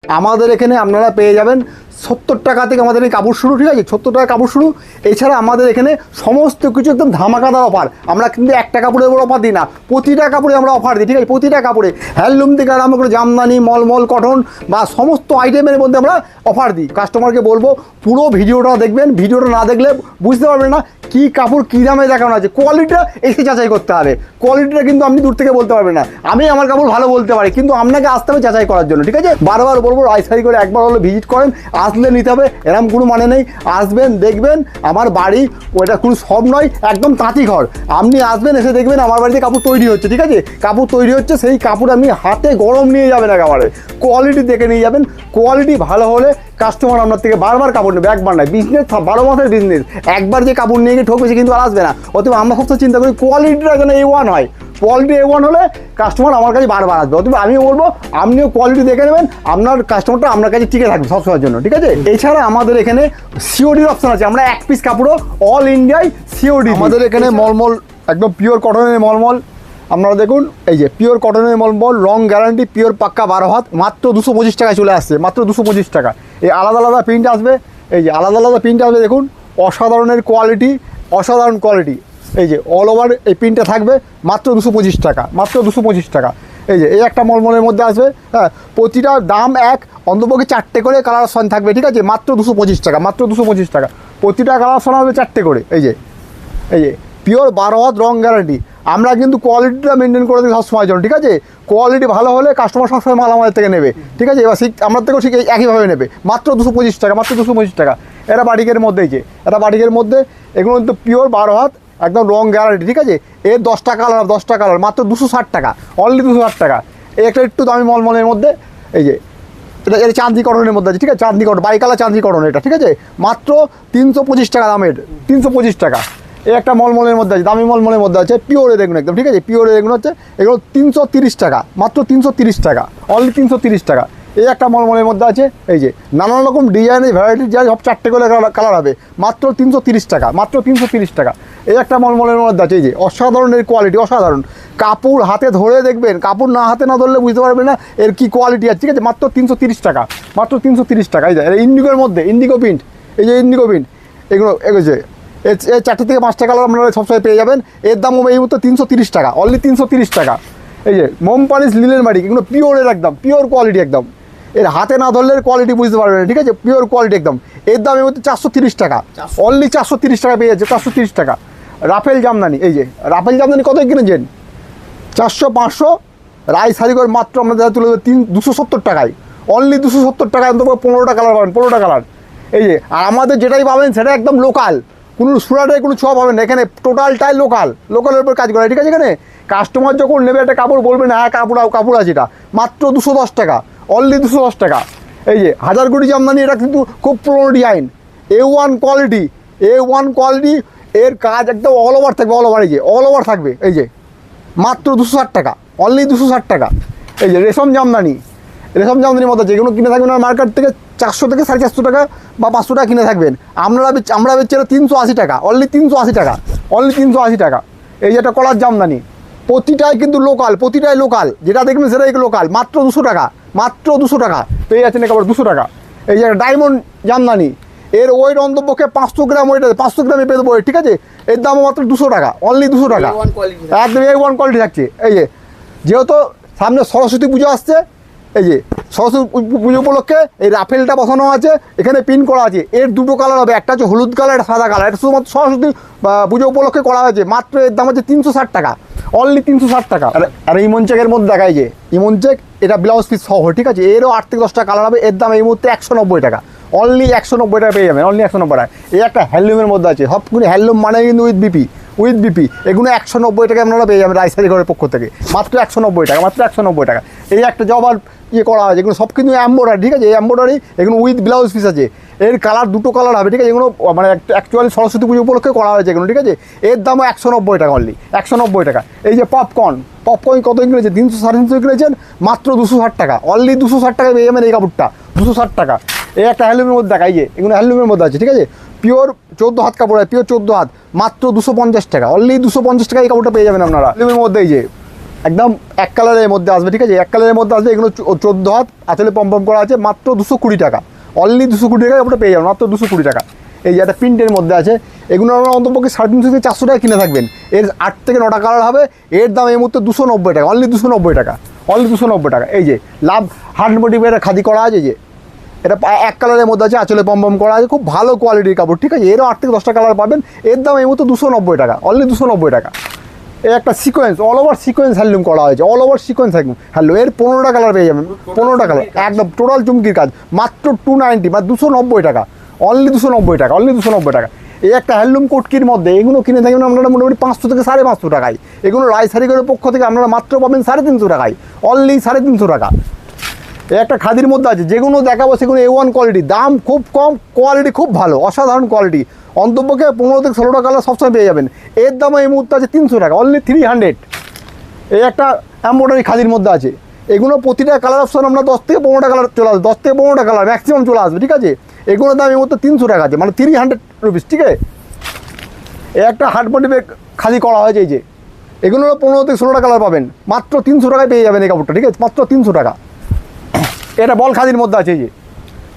আমাদের এখানে আপনারা পেয়ে যাবেন 70 টাকা থেকে আমাদের এই কাপড় শুরু, ঠিক আছে? 70 টাকা কাপড় শুরু। এছাড়া আমাদের এখানে সমস্ত কিছু একদম ধামাকাদার অফার। আমরা কিন্তু একটা কাপড়ের উপর অফার দিই না, প্রতিটা কাপড়ে আমরা অফার দিই, ঠিক আছে? প্রতিটা কাপড়ে হ্যান্ডলুম থেকে আরম্ভ করে জামদানি, মলমল, কটন বা সমস্ত আইটেমের মধ্যে আমরা অফার দিই। কাস্টমারকে বলবো পুরো ভিডিওটা দেখবেন, ভিডিওটা না দেখলে বুঝতে পারবেন না কী কাপড় কী দামে দেখানো আছে। কোয়ালিটিটা এসে যাচাই করতে হবে, কোয়ালিটিটা কিন্তু আপনি দূর থেকে বলতে পারবেন না। আমি আমার কাপড় ভালো বলতে পারি, কিন্তু আপনাকে আসতে হবে যাচাই করার জন্য, ঠিক আছে? বারবার বলবো রাইসারি করে একবার হলো ভিজিট করেন, আসলে নিতে হবে এরকম কোনো মানে নেই। আসবেন, দেখবেন আমার বাড়ি ওইটা কোনো সব নয়, একদম তাঁতি ঘর। আপনি আসবেন, এসে দেখবেন আমার বাড়িতে কাপড় তৈরি হচ্ছে, ঠিক আছে? কাপড় তৈরি হচ্ছে, সেই কাপড় আপনি হাতে গরম নিয়ে যাবেন, একেবারে কোয়ালিটি দেখে নিয়ে যাবেন। কোয়ালিটি ভালো হলে কাস্টমার আপনার থেকে বারবার কাপড় নেবে, একবার নয়। বিজনেস 12 মাসের বিজনেস, একবার যে কাপড় নিয়ে গিয়ে ঠকবে সে কিন্তু আর আসবে না। অতএব আমরা সবসময় চিন্তা করি কোয়ালিটিটা যেন A1 হয়। কোয়ালিটি A1 হলে কাস্টমার আমার কাছে বারবার আসবে। অতএব আমি বলবো আপনিও কোয়ালিটি দেখে নেবেন, আপনার কাস্টমারটা আপনার কাছে টিকে থাকবে সবসময়ের জন্য, ঠিক আছে? এছাড়া আমাদের এখানে সিওডির অপশন আছে। আমরা এক পিস কাপড়ও অল ইন্ডিয়ায় সিওডি। আমাদের এখানে মলমল, একদম পিওর কটনের মলমল, আপনারা দেখুন এই যে পিওর কটনের মলমল, রং গ্যারান্টি, পিওর পাক্কা 12 হাত, মাত্র 225 টাকায় চলে আসছে, মাত্র 225 টাকা। এই আলাদা আলাদা প্রিন্ট আসবে, এই যে আলাদা আলাদা প্রিন্ট আসবে, দেখুন অসাধারণের কোয়ালিটি, অসাধারণ কোয়ালিটি। এই যে অল ওভার এই প্রিন্টটা থাকবে, মাত্র 225 টাকা, মাত্র 225 টাকা। এই যে এই একটা মলমলের মধ্যে আসবে, হ্যাঁ, প্রতিটা দাম এক, অন্তপক্ষে 4টে করে কালার অপশন থাকবে, ঠিক আছে? মাত্র 225 টাকা, মাত্র 225 টাকা। প্রতিটা কালার অপশন হবে 4টে করে। এই যে পিওর 12 হাত, রং গ্যারান্টি। আমরা কিন্তু কোয়ালিটিটা মেনটেন করে দিই সবসময়ের জন্য, ঠিক আছে? কোয়ালিটি ভালো হলে কাস্টমার সবসময় মাল আমাদের থেকে নেবে, ঠিক আছে? এবার আমার থেকেও ঠিক একইভাবে নেবে, মাত্র 225 টাকা, মাত্র 225 টাকা। এরা বাটিকের মধ্যেই, যে এরা বাটিকের মধ্যে, এগুলো কিন্তু পিওর 12 হাত, একদম রং গ্যারান্টি, ঠিক আছে? এর 10টা কালার, 10টা কালার, মাত্র 260 টাকা, অনলি 260 টাকা। এই একটা একটু দামি মলমলের মধ্যে, এই যে এটা চাঁদি কটনের মধ্যে আছে, ঠিক আছে? চাঁদি কটন, বাইকালা চাঁদি কটন এটা, ঠিক আছে? মাত্র 325 টাকা দামের, 325 টাকা। এই একটা মলমলের মধ্যে আছে, দামি মলমলের মধ্যে আছে, পিওরে দেখুন একদম, ঠিক আছে? পিওরে দেখুন হচ্ছে এগুলো 330 টাকা, মাত্র 330 টাকা, অনলি 330 টাকা। এই একটা মলমলের মধ্যে আছে, এই যে নানান রকম ডিজাইনের ভ্যারাইটির যা সব 4টে করে কালার হবে, মাত্র 330 টাকা, মাত্র 330 টাকা। এই একটা মলমলের মধ্যে আছে, এই যে অসাধারণের কোয়ালিটি, অসাধারণ। কাপড় হাতে ধরে দেখবেন, কাপড় না হাতে না ধরলে বুঝতে পারবেন না এর কী কোয়ালিটি আছে, ঠিক আছে? মাত্র 330 টাকা, মাত্র 330 টাকা। এই যে ইন্ডিগোর মধ্যে, ইন্ডিগো প্রিন্ট, এই যে ইন্ডিগো প্রিন্ট, এগুলো এগোছে। এই 4টে থেকে 5টা কালার আপনারা সবসময় পেয়ে যাবেন। এর দাম এই মুহূর্তে 330 টাকা, অনলি 330 টাকা। এই যে মোম পালিশ, লিলেন বাড়ি, এগুলো পিওরের একদম, পিওর কোয়ালিটি একদম। এর হাতে না ধরলে কোয়ালিটি বুঝতে পারবেন না, ঠিক আছে? পিওর কোয়ালিটি একদম। এর দাম এই মুহূর্তে 430 টাকা, অনলি 430 টাকা পেয়ে যাচ্ছে, 430 টাকা। রাফেল জামদানি, এই যে রাফেল জামদানি কত কিনেছেন? 400, 500 রাইসারি করে মাত্র আপনাদের তুলে দেবে 270 টাকায়, অনলি 270 টাকায়। অন্তত 15টা কালার পাবেন, 15টা কালার। এই যে আর আমাদের যেটাই পাবেন সেটা একদম লোকাল, কোনো সুরাটের কোনো ছোঁয়া পাবেন না এখানে, টোটালটাই লোকাল, লোকালের উপর কাজ করে, ঠিক আছে? এখানে কাস্টমার যখন নেবে একটা কাপড় বলবে না, হ্যাঁ কাপড় আছে, এটা মাত্র 210 টাকা, অনলি 210 টাকা। এই যে হাজারগুড়ি জামদানি, এটা কিন্তু খুব পুরোনো design, A1 quality, A1 quality. এর কাজ একদম অল ওভার থাকবে, অল ওভার, এই যে অল ওভার থাকবে। এই যে মাত্র 260 টাকা, অনলি 260 টাকা। এই যে রেশম জামদানি, রেশম জামদানির মধ্যে যেগুলো কিনে থাকবেন আর মার্কেট থেকে 400 থেকে 450 টাকা বা 500 টাকা কিনে থাকবেন, আমরা বেচছি 380 টাকা, অনলি 380 টাকা, অনলি 380 টাকা। এই যে একটা কলার জামদানি, প্রতিটাই কিন্তু লোকাল, প্রতিটাই লোকাল, যেটা দেখবেন সেটাই লোকাল, মাত্র 200 টাকা, মাত্র 200 টাকা পেয়ে যাচ্ছেন একেবারে 200 টাকা। এই যে একটা ডায়মন্ড জামদানি, এর ওয়েট অন্তপক্ষে 500 গ্রাম, ওয়েট আছে 500 গ্রামে পেয়ে দেবো, ঠিক আছে? এর দামও মাত্র 200 টাকা, অনলি 200 টাকা, একদম A1 কোয়ালিটি থাকছে। এই যে যেহেতু সামনে সরস্বতী পুজো আসছে, এই যে সরস্বতী পুজো উপলক্ষে এই রাফেলটা বসানো আছে, এখানে পিন করা আছে। এর দুটো কালার হবে, একটা হচ্ছে হলুদ কালার, একটা সাদা কালার। এটা শুধুমাত্র সরস্বতী পুজো উপলক্ষে করা হয়েছে, মাত্র এর দাম হচ্ছে 360 টাকা, অনলি 360 টাকা। আর ইমন চেকের মধ্যে দেখায় যে ইমন চেক, এটা ব্লাউজ পিস সহ, ঠিক আছে? এরও 8 থেকে 10টা কালার হবে। এর দাম এই মুহূর্তে 190 টাকা, অনলি 190 টাকা পেয়ে যাবেন, অনলি 190 টাকা। এই একটা হ্যান্ডলুমের মধ্যে আছে, সবগুলো হ্যান্ডলুম মানে কিন্তু উইথ বিপি, এগুলো 190 টাকা আপনারা পেয়ে যাবেন রাইসারি ঘরের পক্ষ থেকে, মাত্র 190 টাকা, মাত্র 190 টাকা। এই একটা জবার করা হয়েছে, এগুলো সব কিন্তু এমব্রয়ডারি, ঠিক আছে? এই এমব্রয়ডারি, এগুলো উইথ ব্লাউজ পিস আছে। এর কালার দুটো কালার হবে, ঠিক আছে? এগুলো মানে অ্যাকচুয়ালি সরস্বতী পুজো উপলক্ষে করা হয়েছে এগুলো, ঠিক আছে? এর দামও 190 টাকা, অনলি 190 টাকা। এই যে পপকর্ন কত কিনেছেন? 300, 350 কিনেছেন, মাত্র 260 টাকা, অনলি 260 টাকায় পেয়ে যাবেন এই কাপড়টা, 260 টাকা। এই একটা হ্যান্ডলুমের মধ্যে দেখাই, যে এগুলো হ্যান্ডলুমের মধ্যে আছে, ঠিক আছে? পিওর 14 হাত কাপড়, পিওর 14 হাত, মাত্র 250 টাকা, অনলি 250 টাকা এই কাপড়টা পেয়ে যাবেন আপনারা হ্যান্ডলুমের মধ্যে। এই যে একদম এক কালারের মধ্যে আসবে, ঠিক আছে, এক কালারের মধ্যে আসবে। এগুলো 14 হাত আঁচলে পম্পম করা আছে, মাত্র 220 টাকা, অনলি 220 টাকা ওটা পেয়ে যাবেন, মাত্র 220 টাকা। এই যে একটা প্রিন্টের মধ্যে আছে, এগুলো আপনারা অন্তপক্ষে 350 থেকে 400 টাকা কিনে থাকবেন। এর 8 থেকে 9টা কালার হবে, এর দাম এই মুহূর্তে 290 টাকা, অনলি 290 টাকা, অনলি 290 টাকা। এই যে লাভ হান্ড মোটিভের খাদি করা আছে, যে এটা এক কালারের মধ্যে আছে, আঁচলে পম্পম করা আছে, খুব ভালো কোয়ালিটির কাপড়, ঠিক আছে। এরও 8 থেকে 10টা কালার পাবেন, এর দাম এই মুহূর্তে 290 টাকা, অনলি 290 টাকা। এই একটা sequence, all over sequence handloom করা হয়েছে, অল ওভার সিকোয়েন্স হ্যান্ডলুম, এর 15টা কালার পেয়ে যাবেন, 15টা কালার একদম টোটাল চুমকির কাজ, মাত্র 290 বা 290 টাকা, অনলি 290 টাকা, অনলি 290 টাকা। এই একটা হ্যান্ডলুম কোটকির মধ্যে এগুলো কিনে থাকবেন আপনারা মোটামুটি 500 থেকে 550 টাকায়। এগুলো রায়সারিগরের পক্ষ থেকে আপনারা মাত্র পাবেন 350 টাকায়, অনলি 350 টাকা। এই একটা খাদির মধ্যে আছে, যেগুলো দেখাবো সেগুলো A1 কোয়ালিটি, দাম খুব কম, কোয়ালিটি খুব ভালো, অসাধারণ কোয়ালিটি। অন্তপক্ষে 15 থেকে 16টা কালার সবসময় পেয়ে যাবেন। এর দাম এই মুহূর্তে আছে 300 টাকা, অনলি 300। এই একটা এমব্রয়ডারি খাদির মধ্যে আছে, এগুলো প্রতিটা কালার অপশন আমরা 10 থেকে 15টা কালার চলে আসবে, 10 থেকে 15টা কালার ম্যাক্সিমাম চলে আসবে, ঠিক আছে। এগুলোর দাম এই মুহূর্তে 300 টাকা আছে, মানে 300 রুপিস, ঠিক আছে। এই একটা হার্ড মোটিভে খাদি করা হয়েছে, এই যে এগুলো 15 থেকে 16টা কালার পাবেন, মাত্র 300 টাকায় পেয়ে যাবেন এই কাপড়টা, ঠিক আছে, মাত্র 300 টাকা। এটা বল খাদির মধ্যে আছে, এই যে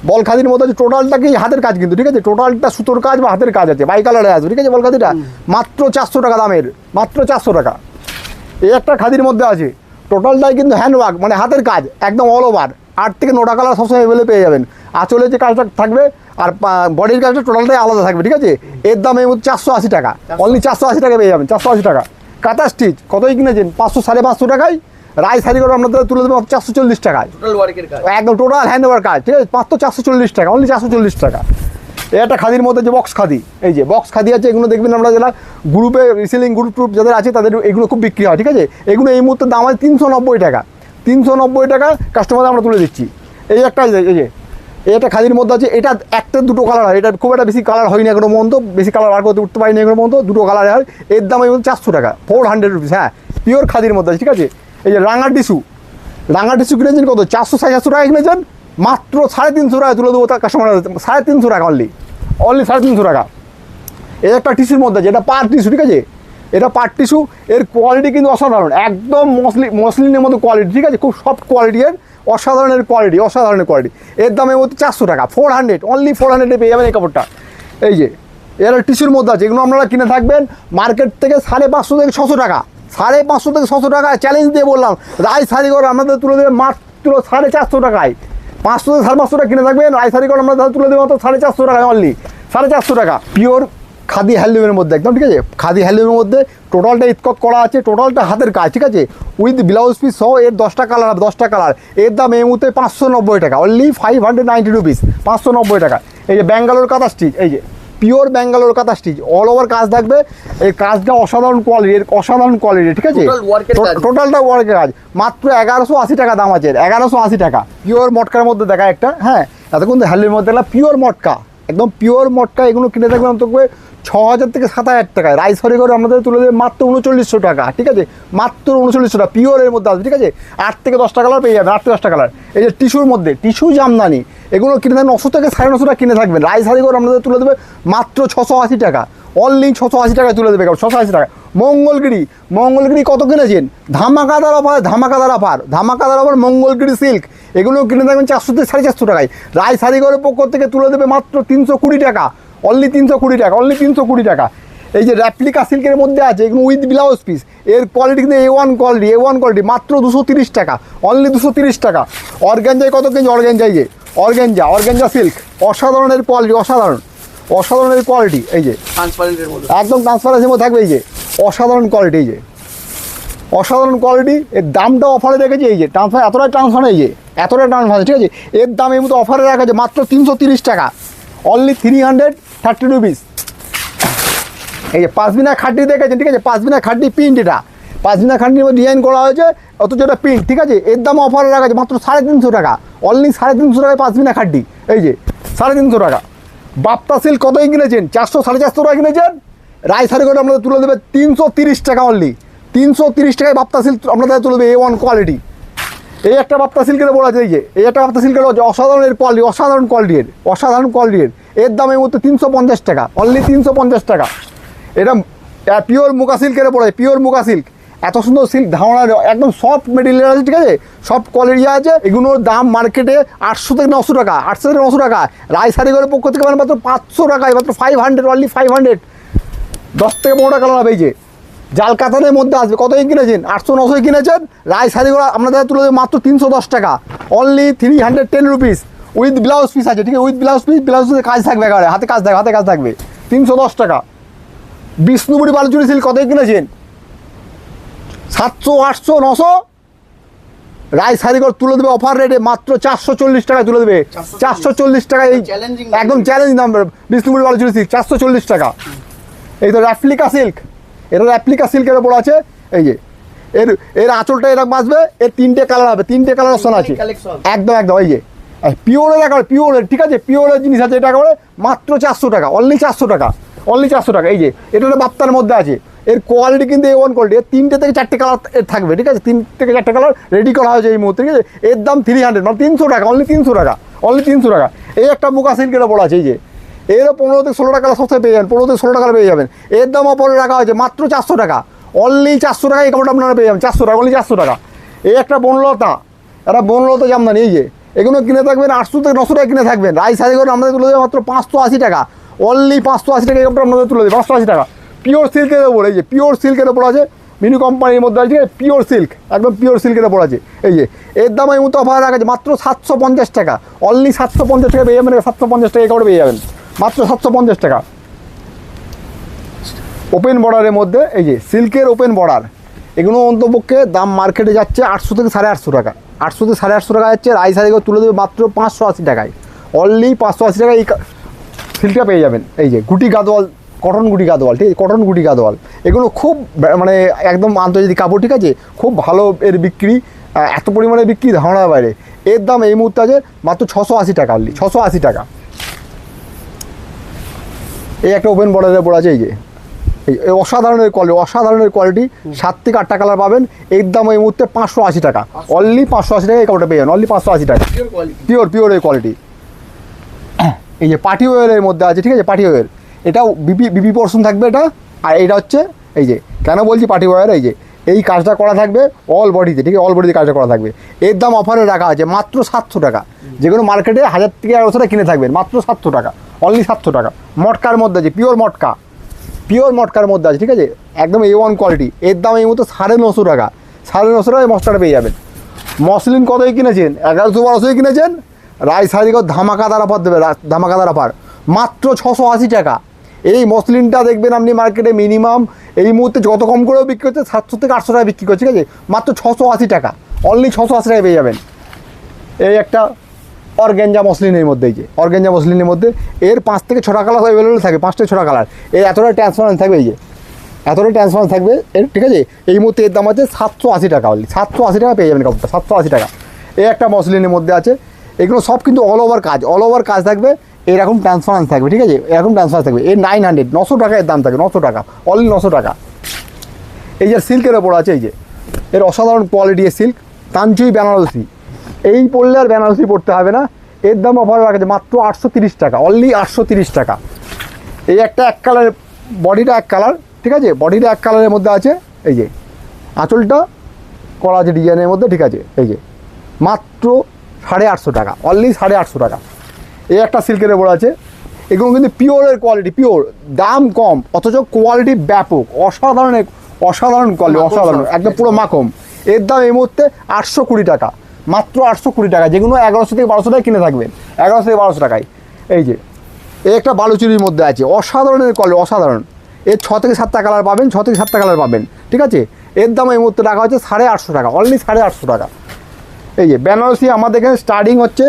বল খাদির মধ্যে আছে, টোটালটাকেই হাতের কাজ কিন্তু, ঠিক আছে, টোটালটা সুতোর কাজ বা হাতের কাজ আছে, বাই কালারে আসবে, ঠিক আছে। বল খাদিটা মাত্র 400 টাকা দামের, মাত্র 400 টাকা। এই একটা খাদির মধ্যে আছে, টোটালটাই কিন্তু হ্যান্ডওয়ার্ক, মানে হাতের কাজ, একদম অল ওভার, 8 থেকে 9টা কালার সবসময় অ্যাভেলেবল পেয়ে যাবেন। আঁচলে যে কাজটা থাকবে আর বডির কাজটা টোটালটাই আলাদা থাকবে, ঠিক আছে। এর দাম এই মধ্যে 480 টাকা, অনলি 480 টাকা পেয়ে যাবেন, 480 টাকা। কাঁথা স্টিচ কতই কিনেছেন? 500 550 টাকায়। রায়সারিগর আপনাদের তুলে দেবো 440 টাকায়, একদম টোটাল হ্যান্ড ওভার কাজ, ঠিক আছে, মাত্র 440 টাকা, অনলি 440 টাকা। এই একটা খাদির মধ্যে যে বক্স খাদি, এই যে বক্স খাদি আছে, এগুলো দেখবেন আমরা যারা গ্রুপে রিসেলিং গ্রুপ ট্রুপ যাদের আছে তাদের এগুলো খুব বিক্রি হয়, ঠিক আছে। এগুলো এই মুহূর্তে দাম আছে 390 টাকা, 390 টাকা কাস্টমার আমরা তুলে দিচ্ছি। এই একটা, এই যে এই একটা খাদির মধ্যে আছে, এটা একটা দুটো কালার হয়, এটা খুব একটা বেশি কালার হয়নি এখনো পর্যন্ত, বেশি কালার বার করতে উঠতে পারিনি এখনো পর্যন্ত, দুটো কালার হয়। এর দাম এই 400 টাকা, 400 রুপিস, হ্যাঁ, পিওর খাদির মধ্যে আছে, ঠিক আছে। এই যে রাঙা টিস্যু, রাঙা টিস্যু কিনেছেন কত? 400 টাকা কিনেছেন, মাত্র 350 টাকা তুলে দেবো কাস্টমার, 350 টাকা, অনলি 350 টাকা। এই একটা টিস্যুর মধ্যে আছে, এটা পার টিস্যু, ঠিক আছে, এটা পার টিস্যু, এর কোয়ালিটি কিন্তু অসাধারণ, একদম মসলিনের মতো কোয়ালিটি, ঠিক আছে, খুব সফট কোয়ালিটির, অসাধারণের কোয়ালিটি, অসাধারণের কোয়ালিটি। এর দামের মধ্যে 400 টাকা, 400, অনলি 400 পেয়ে যাবেন এই কাপড়টা। এই যে এর টিস্যুর মধ্যে আছে, এগুলো আপনারা কিনে থাকবেন মার্কেট থেকে 550 থেকে 600 টাকা, 550 থেকে 600 টাকা চ্যালেঞ্জ দিয়ে বললাম। রায়সারিগর আপনাদের তুলে দেবে মাত্র 450 টাকায়, 500 থেকে 550 টাকা কিনে থাকবেন, রায়সারিগর আমরা তুলে দেবে মাত্র 450 টাকায়, অনলি 450 টাকা। পিওর খাদি হ্যান্ডলুমের মধ্যে একদম, ঠিক আছে, খাদি হ্যান্ডলুমের মধ্যে টোটালটা ইতকত করা আছে, টোটালটা হাতের কাজ, ঠিক আছে, উইথ ব্লাউজ পিস সহ। এর 10টা কালার হবে, 10টা কালার। এর দাম এই মুহূর্তে 590 টাকা, অনলি 590 রুপিস, 590 টাকা। এই যে ব্যাঙ্গালোর কাঁথা স্টিচ, এই যে পিওর ব্যাঙ্গালোর কাঁথা স্টিচ, অল ওভার কাজ থাকবে, এই কাজটা অসাধারণ কোয়ালিটির, অসাধারণ কোয়ালিটি, ঠিক আছে, টোটালটা ওয়ার্কের কাজ, মাত্র 1180 টাকা দাম আছে, 1180 টাকা। পিওর মটকার মধ্যে দেখা একটা, হ্যাঁ, এতক্ষণ হ্যান্ডলুমের মধ্যে দেখলাম পিওর মটকা, একদম পিওর মটকা, এগুলো কিনে থাকবে অন্তত 6000 থেকে 7000 টাকায়। রায়সারিগর আমাদের তুলে দেবে মাত্র 3900 টাকা, ঠিক আছে, মাত্র 3900 টাকা, পিওরের মধ্যে আসবে, ঠিক আছে। 8 থেকে 10টা কালার পেয়ে যাবেন, 8 থেকে 10টা কালার। এই যে টিস্যুর মধ্যে, টিস্যু জামদানি, এগুলো কিনে থাকবেন 900 থেকে 950 টাকা কিনে থাকবেন। রায়সারিগর আমাদের তুলে দেবে মাত্র 680 টাকা, অনলি 680 টাকায় তুলে দেবে, 680 টাকা। মঙ্গলগিরি, মঙ্গলগিরি কত কিনেছেন? ধামাকাদার অফার, ধামাকাদার অফার, ধামাকাদার অফার, মঙ্গলগিরি সিল্ক, এগুলো কিনে থাকবেন 400 থেকে 450 টাকায়। রায়সারিগরের পক্ষ থেকে তুলে দেবে মাত্র 320 টাকা, অনলি 320 টাকা, অনলি 320 টাকা। এই যে র্যাপ্লিকা সিল্কের মধ্যে আছে, এগুলো উইথ ব্লাউজ পিস, এর কোয়ালিটি কিন্তু A1 কোয়ালিটি, A1 কোয়ালিটি, মাত্র 230 টাকা, অনলি 230 টাকা। অর্গানজায় কত কেজি? অর্গানজাই যে অর্গানজা, অর্গানজা সিল্ক, অসাধারণের কোয়ালিটি, অসাধারণ, অসাধারণের কোয়ালিটি। এই যে ট্রান্সপারেন্টের মধ্যে, একদম ট্রান্সপারেন্সির মধ্যে থাকবে, এই যে অসাধারণ কোয়ালিটি, এই যে অসাধারণ কোয়ালিটি। এর দামটা অফারে রেখেছে, এই যে ট্রান্সফার, এতটাই ট্রান্সফার, এই যে এতটাই ট্রান্সফার, ঠিক আছে। এর দাম এই মতো অফারে রাখা আছে মাত্র 330 টাকা, অনলি 330 রুপিস। এই যে পাঁচবিনা খাটনি দেখেছেন, ঠিক আছে, পাঁচবিনা খাটনি প্রিন্ট, এটা পাঁচবিনা খাটনির মধ্যে ডিজাইন করা হয়েছে, অথচ এটা প্রিন্ট, ঠিক আছে। এর দাম অফারে রাখা আছে মাত্র 350 টাকা, অনলি 350 টাকায় পাঁচবিনা খাটনি, এই যে 350 টাকা। বাপ্তা সিল্ক কতই কিনেছেন? 400 450 টাকা কিনেছেন, রায়সারিগর আপনাদের তুলে দেবে 330 টাকা, অনলি 330 টাকায় বাপ্তা সিল্ক আপনাদের তুলে দেবে A1 কোয়ালিটি। এই একটা বাপ্তা সিল্কের বলা আছে, এই যে এই একটা বাপ্তা সিল্কের অসাধারণের কোয়ালিটি, অসাধারণ কোয়ালিটির, অসাধারণ কোয়ালিটির। এর দাম এই মধ্যে 350 টাকা, অনলি 350 টাকা। এটা পিওর মুগা সিল্কের পড়ে, পিওর মুগা সিল্ক, এত সুন্দর সিল্ক ধারণা, একদম সফট মেটেরিয়াল আছে, ঠিক আছে, সফট কোয়ালিটি আছে। এগুলোর দাম মার্কেটে 800 থেকে 900 টাকা, 800 থেকে 900 টাকা। রাই শাড়িঘরের পক্ষ থেকে মানে মাত্র 500 টাকায়, মাত্র 500, অনলি 500। 10 থেকে 15টা কালার হবে। এই যে জাল কাতানের মধ্যে আসবে। কত কিনেছেন? 800-900 কিনেছেন। রাই শাড়িগুলো আপনাদের তুলে দেবে মাত্র 310 টাকা, only 310 rupees. With blouse piece আছে, ঠিক আছে, উইথ ব্লাউজ পিস, ব্লাউজ পিসে কাজ থাকবে, একেবারে হাতে কাজ থাকবে, হাতে কাজ থাকবে। 310 টাকা। বিষ্ণুপুরি বালুচুরি সিল্ক কত কিনেছেন? 700, 800, 900। রাই শাড়িঘর তুলে দেবে অফার রেটে মাত্র 440 টাকায় তুলে দেবে। 440 টাকা, এই একদম চ্যালেঞ্জ দাম। বিষ্ণুপুরি বালুচুরি সিল্ক 440 টাকা। এই তো রেপ্লিকা সিল্ক, এটা রেপ্লিকা সিল্কের ওপর আছে। এই যে এর আঁচলটা এরকম আসবে, এর 3টে কালার হবে, 3টে কালার অপশন আছে, একদম একদম। এই যে পিওরের একেবারে পিওরের, ঠিক আছে, পিওরের জিনিস আছে। এটা একেবারে মাত্র 400 টাকা, অনলি 400 টাকা, অনলি 400 টাকা। এই যে এটা বাপ্তার মধ্যে আছে। এর কোয়ালিটি কিন্তু A1 কোয়ালিটি। এর 3টে থেকে 4টে কালার থাকবে, ঠিক আছে, 3 থেকে 4টে কালার রেডি করা হয়েছে এই মুহূর্তে, ঠিক আছে। এর দাম 300, মানে 300 টাকা, অনলি 300 টাকা, অনলি 300 টাকা। এই একটা মুগা সিল্কের ওপর আছে। এই যে এরও 15 থেকে 16 টাকা সস্তায় পেয়ে যাবেন, 15 থেকে 16 টাকা পেয়ে যাবেন। এর দাম অপরে রাখা হয়েছে মাত্র 400 টাকা, অনলি 400 টাকা। এই কাপড়টা আপনারা পেয়ে যাবেন 400 টাকা, অনলি 400 টাকা। এই একটা বনলতা, একটা বনলতা জামদানি। এই যে এগুলো কিনে থাকবেন 800 থেকে 900 টাকা কিনে থাকবেন। রাই শাড়িঘর আমাদের তুলে দেবে মাত্র 580 টাকা, অনলি 580 টাকা। এই কাপড়টা আপনাদের তুলে দেবে 580 টাকা। পিওর সিল্কের ওপর, এই যে পিওর সিল্কের ওপর আছে, মিনু কোম্পানির মধ্যে আছে, পিওর সিল্ক, একদম পিওর সিল্কের ওপর আছে। এই যে এর দাম এই মতো অফার রাখা আছে মাত্র 750 টাকা, অনলি 750 টাকা পেয়ে যাবেন। 750 টাকা এই কাপড় পেয়ে যাবেন মাত্র 750 টাকা। ওপেন বর্ডারের মধ্যে, এই যে সিল্কের ওপেন বর্ডার, এগুলো অন্তপক্ষে দাম মার্কেটে যাচ্ছে 800 থেকে 850 টাকা, 800 থেকে 850 টাকা যাচ্ছে। রাই শাড়িঘর তুলে দেবে মাত্র 580 টাকায়, অনলি 580 টাকায় এই সিল্কটা পেয়ে যাবেন। এই যে গুটি গাদোয়াল, কটন গুটি গাদোয়াল, ঠিক আছে, কটন গুটি গাদোয়াল। এগুলো খুব মানে একদম আন্তর্জাতিক কাপড়, ঠিক আছে, খুব ভালো এর বিক্রি, এত পরিমাণে বিক্রি ধারণার বাইরে। এর দাম এই মুহূর্তে আছে মাত্র 680 টাকা, অনলি 680 টাকা। এই একটা ওপেন বর্ডারের ওপর আছে। এই যে এই অসাধারণের কোয়ালিটি, অসাধারণের কোয়ালিটি, 7 থেকে 8টা কালার পাবেন। এর দাম এই মুহূর্তে 580 টাকা, অনলি 580 টাকা এই কাপড়টা পেয়ে যাবেন, অনলি 580 টাকা। পিওর পিওরের কোয়ালিটি। এই যে পার্টি ওয়ারের মধ্যে আছে, ঠিক আছে, পার্টি ওয়ার। এটাও বিপি পোর্শন থাকবে এটা। আর এটা হচ্ছে, এই যে কেন বলছি পার্টি ওয়ার, এই যে এই কাজটা করা থাকবে অল বডিতে, ঠিক আছে, অল বডিতে কাজটা করা থাকবে। এর দাম অফারে রাখা আছে মাত্র 700 টাকা, যেগুলো মার্কেটে 1000 থেকে 1100 টাকা কিনে থাকবেন, মাত্র 700 টাকা, অনলি 700 টাকা। মটকার মধ্যে আছে, পিওর মটকা, পিওর মটকার মধ্যে আছে, ঠিক আছে, একদম A1 কোয়ালিটি। এর দাম এই মতো 950 টাকা, 950 টাকায় মটকাটা পেয়ে যাবেন। মসলিন কতই কিনেছেন? 1100-1200 কিনেছেন। রাই শাড়িঘর ধামাকাদার অফার দেবে, ধামাকাদার অফার মাত্র 680 টাকা। এই মসলিনটা দেখবেন আপনি মার্কেটে মিনিমাম এই মুহূর্তে যত কম করেও বিক্রি হচ্ছে 700 থেকে 800 টাকা বিক্রি করছে, ঠিক আছে, মাত্র 680 টাকা, অনলি 680 টাকায় পেয়ে যাবেন। এই একটা অর্গ্যাঞ্জা মসলিনের মধ্যে, এই যে অর্গ্যাঞ্জা মসলিনের মধ্যে এর 5 থেকে 6টা কালার অ্যাভেলেবল থাকে, 5 থেকে 6টা কালার। এর এতটা ট্রান্সপারেন্ট থাকবে, এই যে এতটা ট্রান্সপারেন্ট থাকবে এর, ঠিক আছে। এই মুহূর্তে এর দাম আছে 780 টাকা, অনলি 780 টাকা পেয়ে যাবেন কাপড়টা, 780 টাকা। এই একটা মসলিনের মধ্যে আছে। এগুলো সব কিন্তু অল ওভার কাজ, অল ওভার কাজ থাকবে, এরকম ট্রান্সপারেন্স থাকবে, ঠিক আছে, এরকম ট্রান্সপারেন্স থাকবে। এর 900, 900 টাকা এর দাম থাকে, 900 টাকা, অনলি 900 টাকা। এই যে সিল্কের ওপর আছে, এই যে এর অসাধারণ কোয়ালিটি এর সিল্ক, কাঞ্চুই বেনারসি। এই পড়লে আর বেনারসি পড়তে হবে না। এর দাম অফার রাখা মাত্র 830 টাকা, অনলি 830 টাকা। এই একটা এক কালার, বডিটা এক কালার, ঠিক আছে, বডিটা এক কালারের মধ্যে আছে। এই যে আঁচলটা করা আছে ডিজাইনের মধ্যে, ঠিক আছে। এই যে মাত্র 850 টাকা, অনলি 850 টাকা। এই একটা সিল্কের ওপর আছে। এগুলো কিন্তু পিওরের কোয়ালিটি, পিওর, দাম কম অথচ কোয়ালিটি ব্যাপক, অসাধারণ, অসাধারণ কোয়ালিটি, অসাধারণ, একদম পুরো মাখম। এর দাম এই মুহূর্তে 820 টাকা, মাত্র 820 টাকা, যেগুলো 1100 থেকে 1200 টাকায় কিনে থাকবেন, 1100 থেকে 1200 টাকায়। এই যে এই একটা বালুচুরির মধ্যে আছে, অসাধারণের কোয়ালিটি, অসাধারণ। এর 6 থেকে 7টা কালার পাবেন, 6 থেকে 7টা কালার পাবেন, ঠিক আছে। এর দাম এই মুহূর্তে রাখা হচ্ছে 850 টাকা, অনলি 850 টাকা। এই যে বেনারসি আমাদের এখানে স্টার্টিং হচ্ছে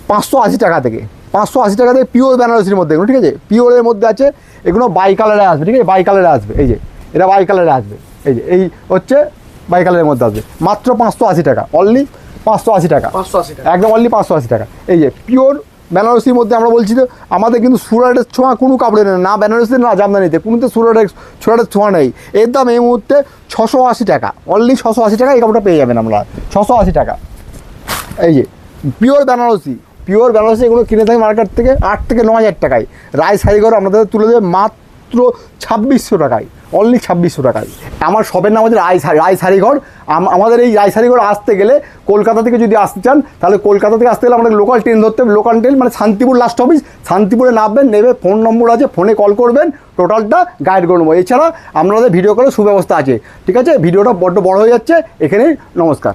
580 টাকা থেকে, 580 টাকা থেকে পিওর বেনারসির মধ্যে এগুলো, ঠিক আছে, পিওরের মধ্যে আছে। এগুলো বাই কালারে আসবে, ঠিক আছে, বাই কালারে আসবে। এই যে এটা বাই কালারে আসবে, এই যে এই হচ্ছে বাই কালারের মধ্যে আসবে, মাত্র 580 টাকা, অনলি 580 টাকা, 580 টাকা, একদম অনলি 580 টাকা। এই যে পিওর বেনারসির মধ্যে আমরা বলছি তো আমাদের কিন্তু সুরাটের ছোঁয়া কোনো কাপড়ে নেই, না বেনারসি না জামদানিতে, কোনোতে সুরাটের ছোঁয়া নেই। এর দাম এই মুহূর্তে 680 টাকা, অনলি 680 টাকা এই কাপড়টা পেয়ে যাবেন আমরা, 680 টাকা। এই যে পিওর বেনারসি, পিওর বেনারসি এগুলো কিনে থাকি মার্কেট থেকে 8 থেকে 9 হাজার টাকায়। রাই শাড়িঘর আপনাদের তুলে দেবে মাত্র মাত্র 2600 টাকায়, অনলি 2600 টাকায়। আমার শপের নাম হচ্ছে রায় শাড়িঘর। আমাদের এই রায় শাড়িঘর আসতে গেলে কলকাতা থেকে যদি আসতে চান তাহলে কলকাতা থেকে আসতে গেলে আমাদের লোকাল ট্রেন ধরতে হবে। লোকাল ট্রেন মানে শান্তিপুর লাস্ট অফিস, শান্তিপুরে নামবেন, নেবে ফোন নম্বর আছে, ফোনে কল করবেন, টোটালটা গাইড করে নেবো। এছাড়া আমাদের ভিডিও কলের সুব্যবস্থা আছে। ঠিক আছে, ভিডিওটা বড্ড বড় হয়ে যাচ্ছে, এখানেই নমস্কার।